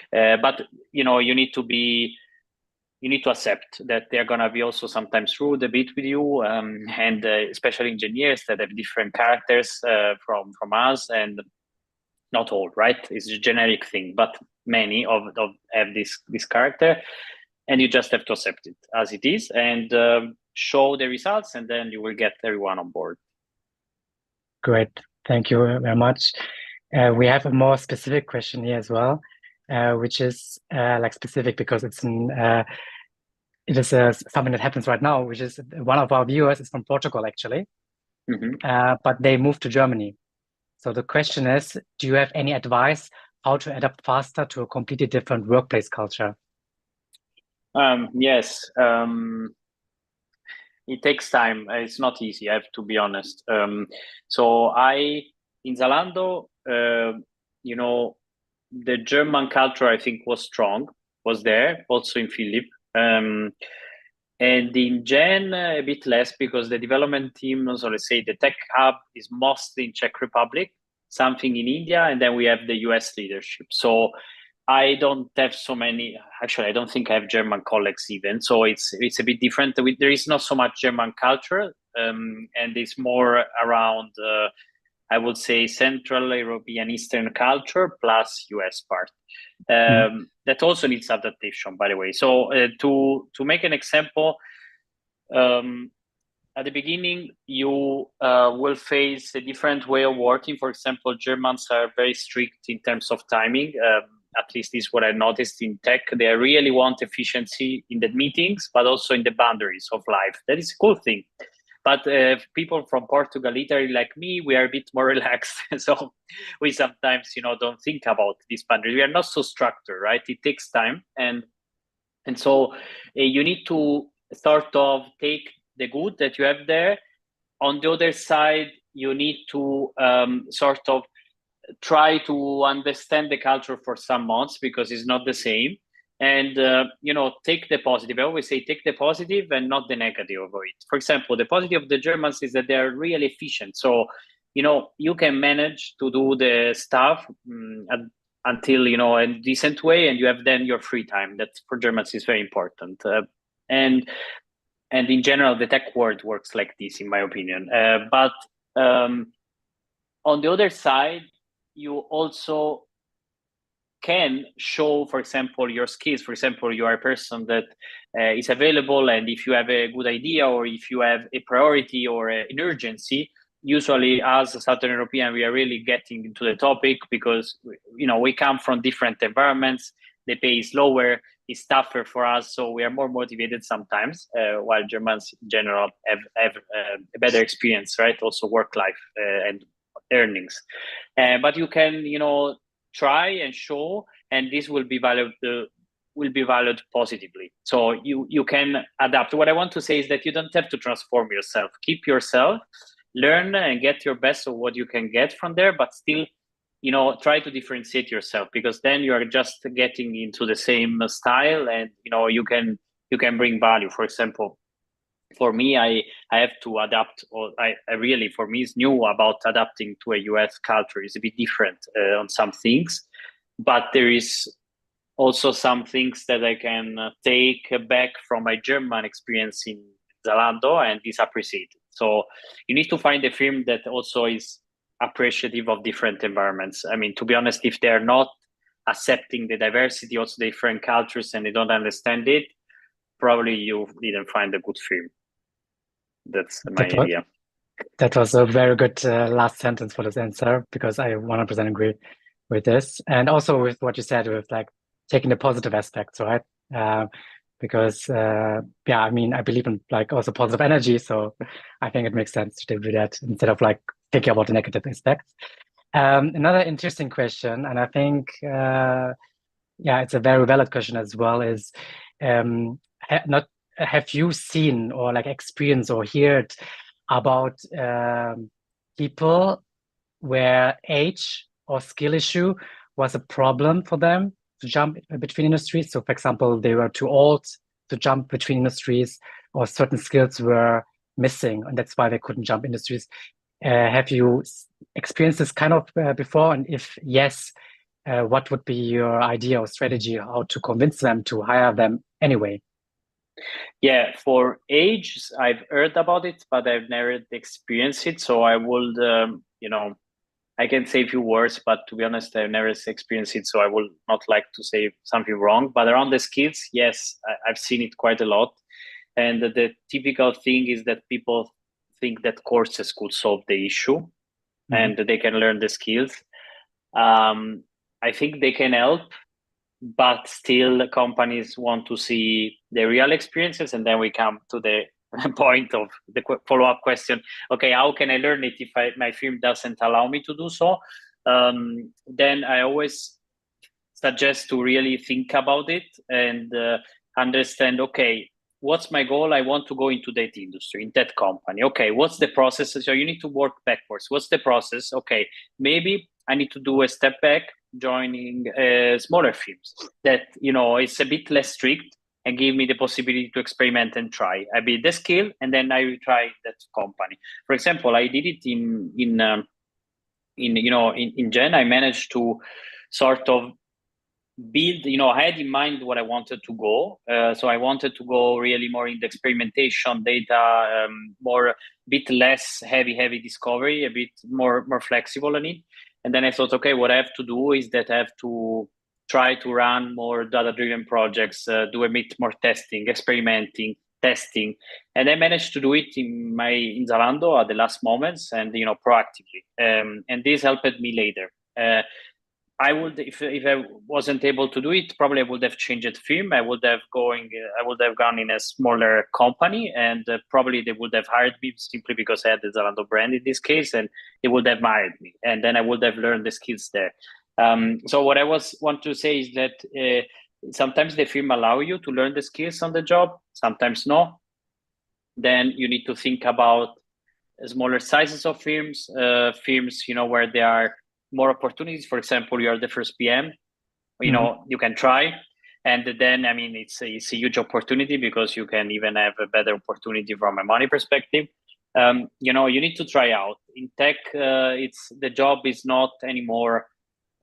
but you need to accept that they're going to be also sometimes rude a bit with you, and especially engineers that have different characters from us, and not all, right? It's a generic thing, but many of have this character, and you just have to accept it as it is and show the results, and then you will get everyone on board. Great, thank you very much. We have a more specific question here as well, which is specific because it is something that happens right now, which is one of our viewers is from Portugal, actually, but they moved to Germany. So the question is, do you have any advice how to adapt faster to a completely different workplace culture? Yes. It takes time. It's not easy, I have to be honest. So in Zalando, the German culture, I think, was there, also in finleap. And in Gen, a bit less, because the development team, so let's say the tech hub is mostly in Czech Republic, something in India, and then we have the US leadership. So I don't have so many, actually, I don't think I have German colleagues even. So it's a bit different. There is not so much German culture, and it's more around, I would say, Central European Eastern culture plus US part. That also needs adaptation, by the way. So to make an example, at the beginning, you will face a different way of working. For example, Germans are very strict in terms of timing. At least this is what I noticed in tech. They really want efficiency in the meetings, but also in the boundaries of life. That is a cool thing. But people from Portugal, Italy, like me, we are a bit more relaxed. So we sometimes, don't think about this boundary. We are not so structured, right? It takes time. And so you need to sort of take the good that you have there. On the other side, you need to sort of try to understand the culture for some months, because it's not the same. And take the positive. I always say take the positive and not the negative of it. For example, the positive of the Germans is that they're really efficient. So you can manage to do the stuff until a decent way, and you have then your free time. That for Germans is very important. And in general, the tech world works like this, in my opinion. But on the other side, you also can show, for example, your skills. For example, you are a person that is available, and if you have a good idea, or if you have a priority or an urgency, usually as a Southern European, we are really getting into the topic, because we come from different environments. The pay is lower, it's tougher for us, so we are more motivated sometimes, while Germans in general have a better experience, right? Also work life and earnings. But you can try and show, and this will be valued positively. So you can adapt. What I want to say is that you don't have to transform yourself. Keep yourself, learn and get your best of what you can get from there, but still try to differentiate yourself, because then you are just getting into the same style, and you can bring value. For example, for me, I have to adapt, or I really, for me, it's new about adapting to a US culture. It's a bit different on some things, but there is also some things that I can take back from my German experience in Zalando, and is appreciated. So you need to find a firm that also is appreciative of different environments. I mean, to be honest, if they're not accepting the diversity, also different cultures, and they don't understand it, probably you didn't find a good firm. That's my idea. That was a very good last sentence for this answer because I 100% agree with this. And also with what you said with like taking the positive aspects, right? Uh, because yeah, I mean, I believe in like also positive energy. So I think it makes sense to do that instead of like thinking about the negative aspects. Another interesting question, and I think yeah, it's a very valid question as well, is not have you seen or like experienced or heard about people where age or skill issue was a problem for them to jump between industries? So, for example, they were too old to jump between industries, or certain skills were missing, and that's why they couldn't jump industries. Have you experienced this kind of before? And if yes, what would be your idea or strategy how to convince them to hire them anyway? Yeah, for age, I've heard about it, but I've never experienced it. So I would, I can say a few words, but to be honest, I've never experienced it. So I will not like to say something wrong. But around the skills, yes, I've seen it quite a lot. And the typical thing is that people think that courses could solve the issue and they can learn the skills. I think they can help, but still companies want to see the real experiences. And then we come to the point of the follow-up question. Okay, how can I learn it if my firm doesn't allow me to do so? Then I always suggest to really think about it and understand, okay, what's my goal? I want to go into that industry, in that company. Okay, what's the process? So you need to work backwards. What's the process? Okay, maybe I need to do a step back, joining smaller firms that, it's a bit less strict and give me the possibility to experiment and try. I build the skill and then I will try that company. For example, I did it in Gen. I managed to sort of build, I had in mind what I wanted to go. So I wanted to go really more in the experimentation data, more, bit less heavy discovery, a bit more flexible on it. And then I thought, okay, what I have to do is that I have to try to run more data-driven projects, do a bit more testing, experimenting, testing. And I managed to do it in Zalando at the last moments and, proactively. And this helped me later. I would, if I wasn't able to do it, probably I would have changed firm. I would have gone in a smaller company, and probably they would have hired me simply because I had the Zalando brand in this case, and they would have hired me, and then I would have learned the skills there. So what I want to say is that sometimes the firm allow you to learn the skills on the job, sometimes no. Then you need to think about smaller sizes of firms, where there are more opportunities. For example, you are the first PM, you can try. And then, I mean, it's a huge opportunity because you can even have a better opportunity from a money perspective. You need to try out. In tech, the job is not anymore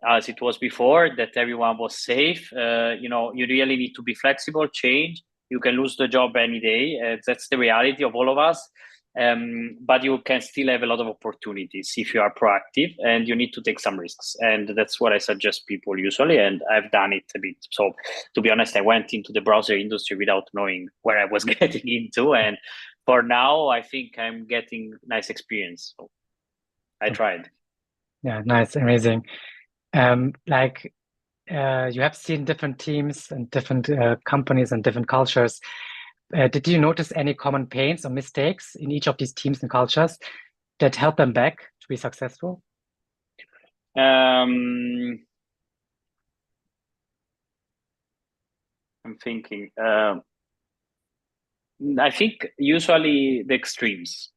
as it was before, that everyone was safe. You really need to be flexible, change. You can lose the job any day. That's the reality of all of us. But you can still have a lot of opportunities if you are proactive, and you need to take some risks. And that's what I suggest people usually. And I've done it a bit. So to be honest, I went into the browser industry without knowing where I was getting into. And for now, I think I'm getting nice experience. So I tried. Yeah, nice, amazing. Like you have seen different teams and different companies and different cultures. Did you notice any common pains or mistakes in each of these teams and cultures that held them back to be successful? I'm thinking. I think usually the extremes.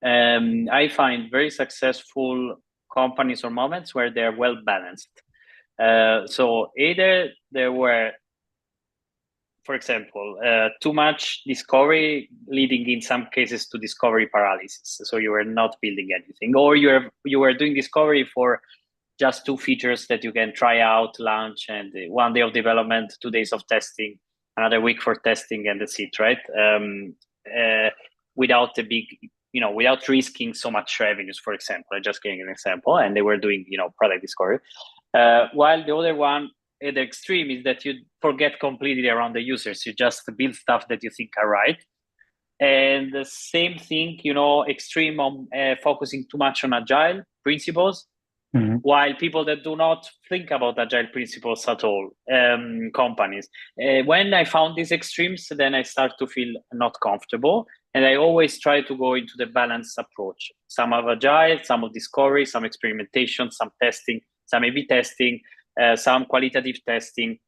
I find very successful companies or moments where they're well balanced. So either there were, for example, too much discovery leading in some cases to discovery paralysis. So you were not building anything, or you were doing discovery for just two features that you can try out, launch, and 1 day of development, 2 days of testing, another week for testing, and that's it, right? Without a big, without risking so much revenues, for example. I'm just giving an example, and they were doing, product discovery. While the other one at the extreme is that you forget completely around the users. You just build stuff that you think are right. And the same thing, extreme on focusing too much on agile principles, while people that do not think about agile principles at all, companies. When I found these extremes, then I start to feel not comfortable. And I always try to go into the balanced approach. Some of agile, some of discovery, some experimentation, some testing, some A/B testing, some qualitative testing,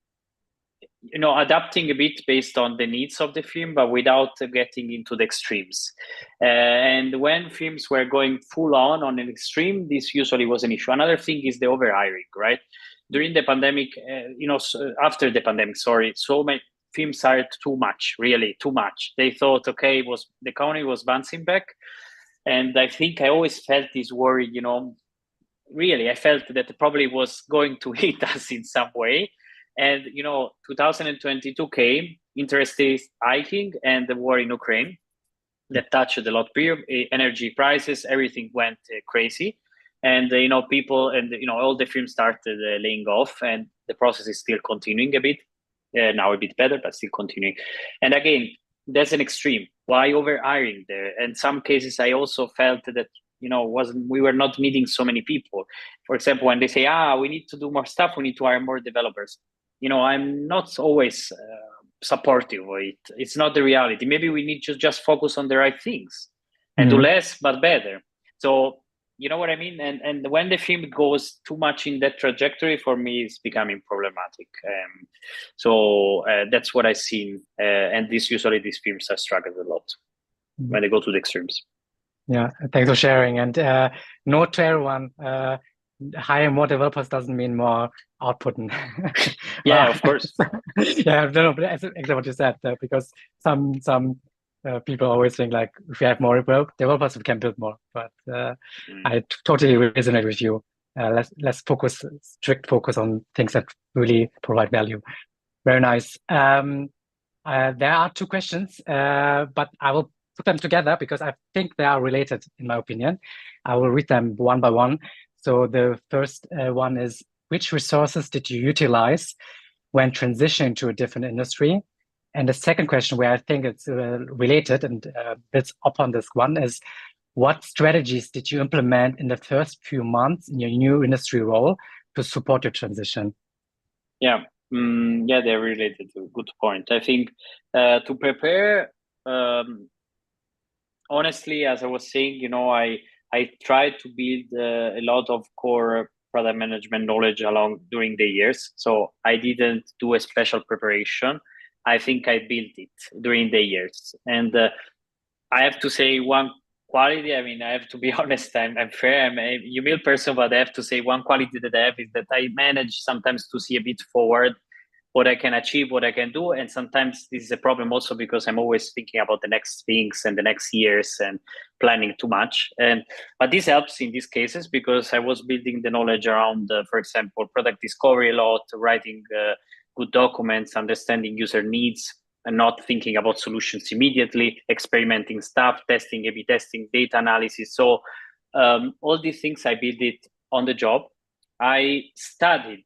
adapting a bit based on the needs of the film, but without getting into the extremes. And when films were going full on an extreme, this usually was an issue. Another thing is the overhiring, right? During the pandemic, after the pandemic, sorry, so many films hired too much, really too much. They thought, okay, the economy was bouncing back. And I think I always felt this worry, really, I felt that it probably was going to hit us in some way. And 2022 came, interest rates hiking, and the war in Ukraine that touched a lot of energy prices, everything went crazy. And people and all the firms started laying off, and the process is still continuing a bit. Now a bit better, but still continuing. And again, that's an extreme. Why overhiring there? And some cases I also felt that we were not needing so many people. For example, when they say, we need to do more stuff, we need to hire more developers. I'm not always supportive of it. It's not the reality. Maybe we need to just focus on the right things and do less but better. So you know what I mean? And when the film goes too much in that trajectory, for me, it's becoming problematic. So that's what I've seen. And these films have struggled a lot when they go to the extremes. Yeah, thanks for sharing. And note to everyone, hiring more developers doesn't mean more output. Yeah, of course. Yeah, no, but exactly what you said, because some people always think like, if we have more developers, we can build more. But I totally resonate with you. Let's strict focus on things that really provide value. Very nice. There are two questions, but I will put them together because I think they are related, in my opinion. I will read them one by one. So the first one is, which resources did you utilize when transitioning to a different industry? And the second question, where I think it's related and builds upon this one, is what strategies did you implement in the first few months in your new industry role to support your transition? Yeah, they're related. Good point. I think to prepare, honestly, as I was saying, I tried to build a lot of core product management knowledge during the years. So I didn't do a special preparation. I think I built it during the years. And I have to say one quality, I mean, I have to be honest, I'm fair, I'm a humble person, but I have to say one quality that I have is that I manage sometimes to see a bit forward what I can achieve, what I can do. And sometimes this is a problem also because I'm always thinking about the next things and the next years and planning too much. But this helps in these cases because I was building the knowledge around, for example, product discovery a lot, writing good documents, understanding user needs, and not thinking about solutions immediately, experimenting stuff, testing, A/B testing, data analysis. So all these things, I built it on the job. I studied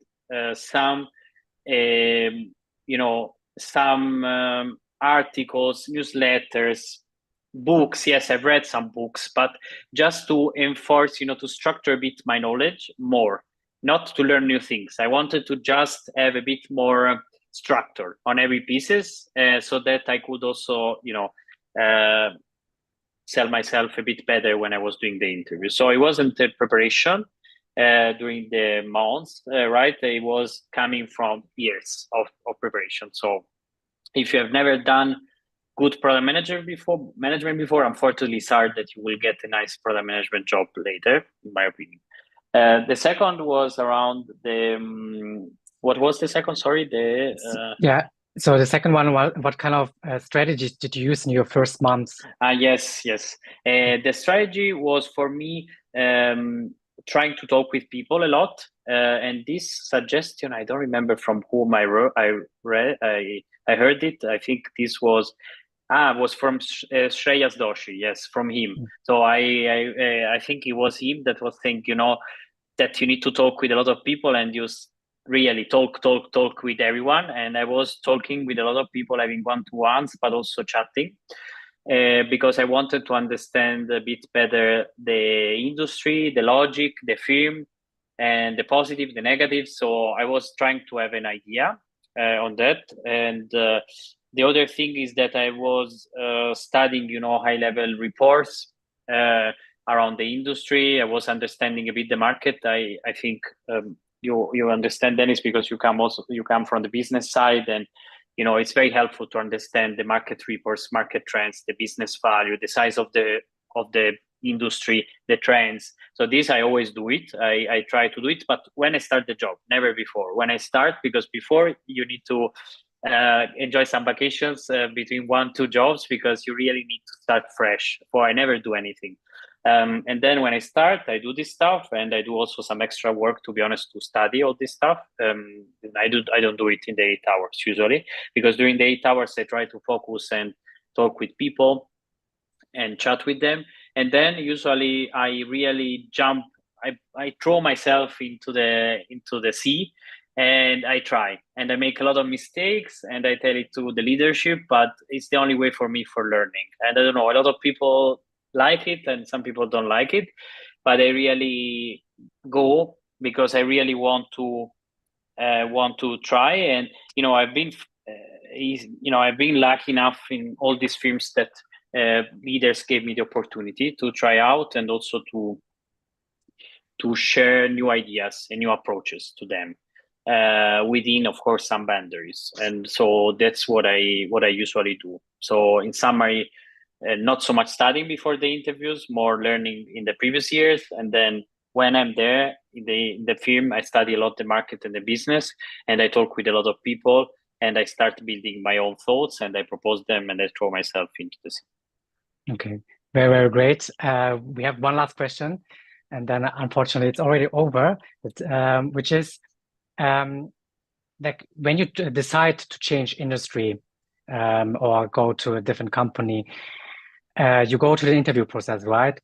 some articles, newsletters, books. Yes, I've read some books, but just to enforce, to structure a bit my knowledge more, not to learn new things. I wanted to just have a bit more structure on every pieces so that I could also, sell myself a bit better when I was doing the interview. So it wasn't a preparation during the months, right? It was coming from years of preparation. So if you have never done good product management before, unfortunately, it's hard that you will get a nice product management job later, in my opinion. The second was around the, what was the second? Sorry, yeah. So the second one, what kind of strategies did you use in your first months? Yes. The strategy was for me trying to talk with people a lot. And this suggestion, I don't remember from whom I heard it. I think this was from Shreyas Doshi. Yes, from him. So I think it was him that was saying, that you need to talk with a lot of people and just really talk with everyone. And I was talking with a lot of people, having one-to-ones, but also chatting. because I wanted to understand a bit better the industry, the logic, the firm, and the positive, the negative. So I was trying to have an idea on that. And the other thing is that I was studying, high level reports around the industry. I was understanding a bit the market. I think you understand, Dennis, because you come from the business side, and it's very helpful to understand the market reports, market trends, the business value, the size of the industry, the trends. So this I always do it. I try to do it, but when I start the job, never before. When I start, because before you need to enjoy some vacations between 1-2 jobs, because you really need to start fresh. For I never do anything. And then when I start, I do this stuff, and I do also some extra work, to be honest, to study all this stuff. I don't do it in the 8 hours usually, because during the 8 hours I try to focus and talk with people and chat with them. And then usually I really jump. I throw myself into the sea, and I try, and I make a lot of mistakes, and I tell it to the leadership. But it's the only way for me for learning. And I don't know, a lot of people like it, and some people don't like it. But I really go because I really want to try. And I've been I've been lucky enough in all these films that leaders gave me the opportunity to try out, and also to share new ideas and new approaches to them within, of course, some boundaries. And so that's what I usually do. So in summary, not so much studying before the interviews, more learning in the previous years. And then when I'm there in the firm, I study a lot the market and the business, and I talk with a lot of people, and I start building my own thoughts, and I propose them, and I throw myself into the scene. Okay, very, very great. We have one last question, and then unfortunately it's already over, but, which is like when you decide to change industry or go to a different company, you go to the interview process, right?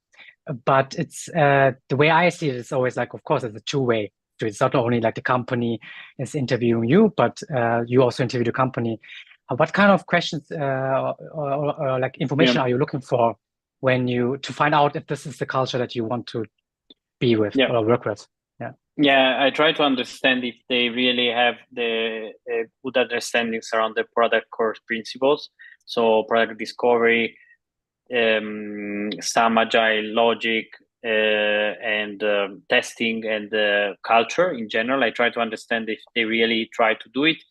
But it's the way I see it is always like, of course, it's a two-way. So it's not only like the company is interviewing you, but you also interview the company. What kind of questions or like information are you looking for to find out if this is the culture that you want to be with or work with? Yeah, I try to understand if they really have the good understandings around the product core principles. So product discovery, some agile logic, and testing, and culture in general. I try to understand if they really try to do it,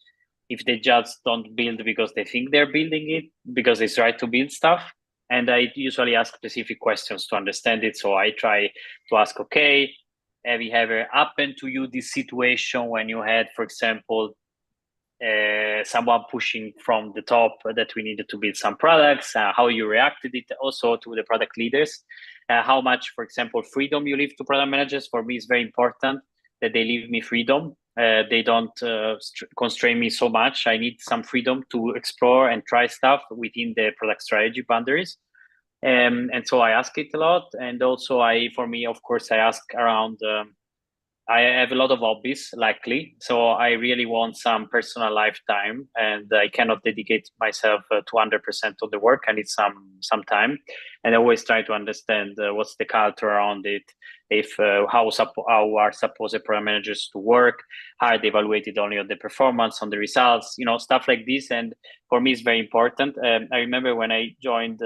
if they just don't build because they think they're building it, because it's right to build stuff. And I usually ask specific questions to understand it. So I try to ask, okay, have you ever happened to you this situation when you had, for example, someone pushing from the top that we needed to build some products, how you reacted it, also to the product leaders, how much, for example, freedom you leave to product managers. For me, it's very important that they leave me freedom. They don't constrain me so much. I need some freedom to explore and try stuff within the product strategy boundaries. And so I ask it a lot. And also for me, of course, I ask around, I have a lot of hobbies, likely. So I really want some personal lifetime, and I cannot dedicate myself 200% of the work. I need some time. And I always try to understand what's the culture around it, if how are supposed product managers to work, how are they evaluated only on the performance, on the results, stuff like this. And for me, it's very important. I remember when I joined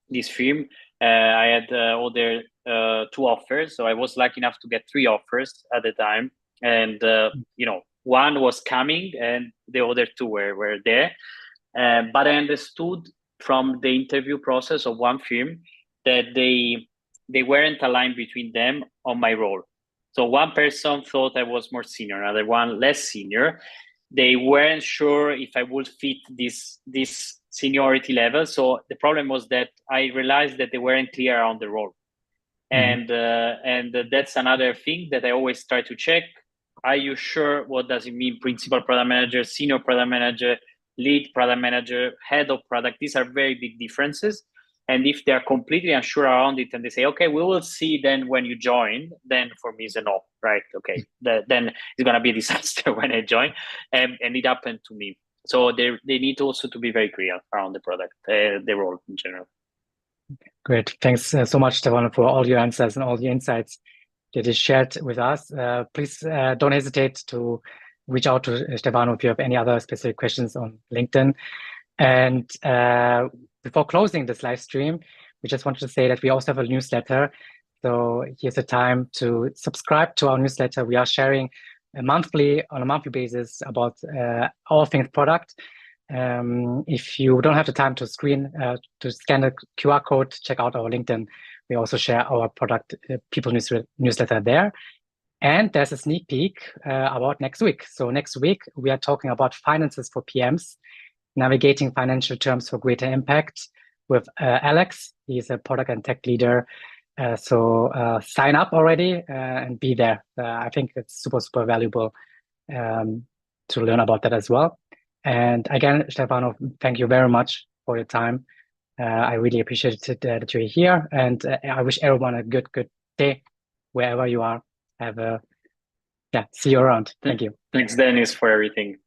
this firm, I had other 2 offers. So I was lucky enough to get 3 offers at the time. And, one was coming and the other 2 were there. But I understood from the interview process of one firm that they weren't aligned between them on my role. So one person thought I was more senior, another one less senior. They weren't sure if I would fit this seniority level. So the problem was that I realized that they weren't clear on the role. And that's another thing that I always try to check. Are you sure? What does it mean? Principal product manager, senior product manager, lead product manager, head of product. These are very big differences. And if they're completely unsure around it and they say, okay, we will see then when you join, then for me it's a no, right? Okay, then it's going to be a disaster when I join. And it happened to me. So they need also to be very clear around the product, the role in general. Great. Thanks so much, Stefano, for all your answers and all the insights that you shared with us. Please don't hesitate to reach out to Stefano if you have any other specific questions on LinkedIn. And before closing this live stream, we just wanted to say that we also have a newsletter. So here's the time to subscribe to our newsletter. We are sharing on a monthly basis about all things product. If you don't have the time to scan the QR code, check out our LinkedIn. We also share our product people newsletter there. And there's a sneak peek about next week. So next week, we are talking about finances for PMs, navigating financial terms for greater impact with Alex. He's a product and tech leader. So sign up already and be there. I think it's super, super valuable to learn about that as well. And again, Stefano, thank you very much for your time. I really appreciate it that you're here, and I wish everyone a good day wherever you are. See you around. Thank you. Thanks, Dennis, for everything.